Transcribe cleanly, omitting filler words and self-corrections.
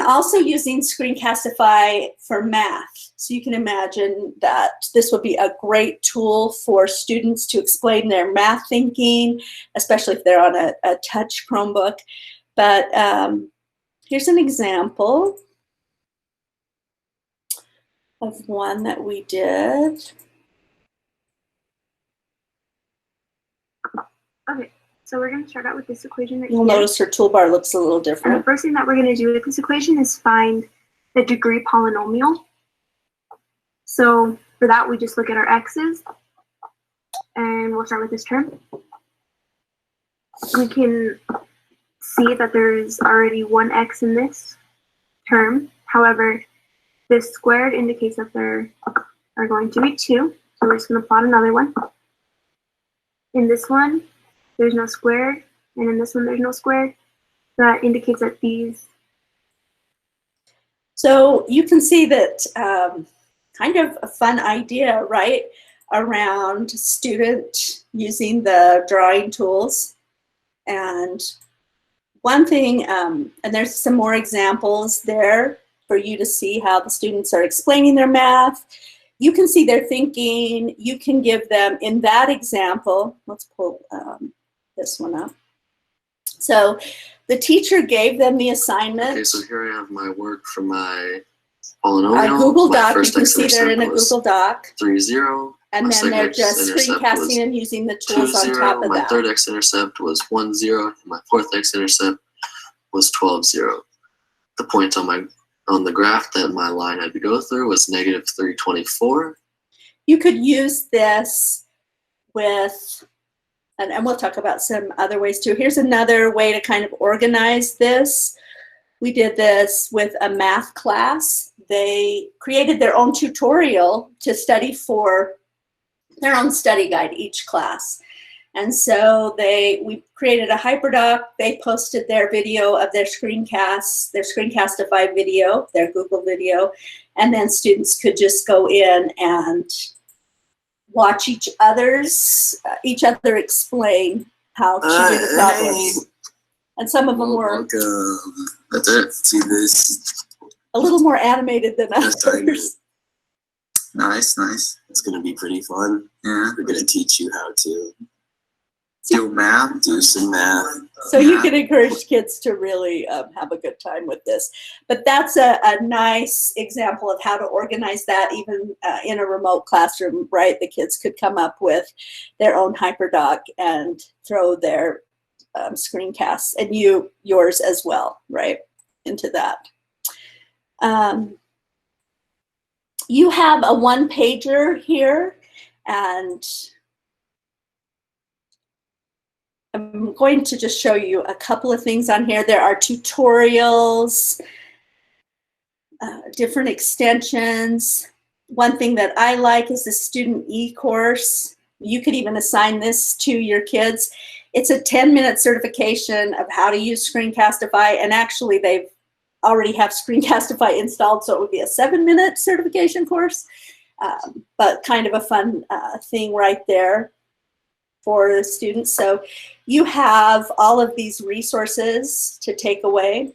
also using Screencastify for math. So you can imagine that this would be a great tool for students to explain their math thinking, especially if they're on a touch Chromebook. But here's an example of one that we did. Okay, so we're going to start out with this equation right You'll notice her toolbar looks a little different. And the first thing that we're going to do with this equation is find the degree polynomial. So for that, we just look at our x's, and we'll start with this term. We can see that there's already one x in this term. However, this squared indicates that there are going to be 2. So we're just going to plot another one. In this one, there's no squared, and in this one, there's no squared. That indicates that these. So you can see that kind of a fun idea, right, around student using the drawing tools. And one thing, and there's some more examples there for you to see how the students are explaining their math. You can see their thinking. You can give them, in that example, let's pull this one up. So the teacher gave them the assignment. Okay, so here I have my work for my polynomial. A Google My Doc, you first can x see they're in a was Google Doc. 3, 0. And My then they're second just x-intercept screencasting was and using the 2, tools on 0. top of My that. third x-intercept was 1, 0. And my fourth x-intercept was 12, 0. The point on the graph that my line had to go through was negative 324. You could use this with, and we'll talk about some other ways too. Here's another way to kind of organize this. We did this with a math class. They created their own tutorial to study for their own study guide, each class. And so we created a HyperDoc. They posted their video of their screencasts, their Screencastify video, their Google video, and then students could just go in and watch each other explain how to do the problems. And some of them were that's it. See this? A little more animated than others. Nice, nice. It's going to be pretty fun. Yeah. We're going to teach you how to do math. do some math. So you can encourage kids to really have a good time with this. But that's a nice example of how to organize that even in a remote classroom, right? The kids could come up with their own HyperDoc and throw their screencasts and yours as well, right, into that. You have a one-pager here, and I'm going to just show you a couple of things on here. There are tutorials, different extensions. One thing that I like is the student e-course. You could even assign this to your kids. It's a 10-minute certification of how to use Screencastify, and actually they already have Screencastify installed, so it would be a 7-minute certification course, but kind of a fun thing right there for the students. So you have all of these resources to take away.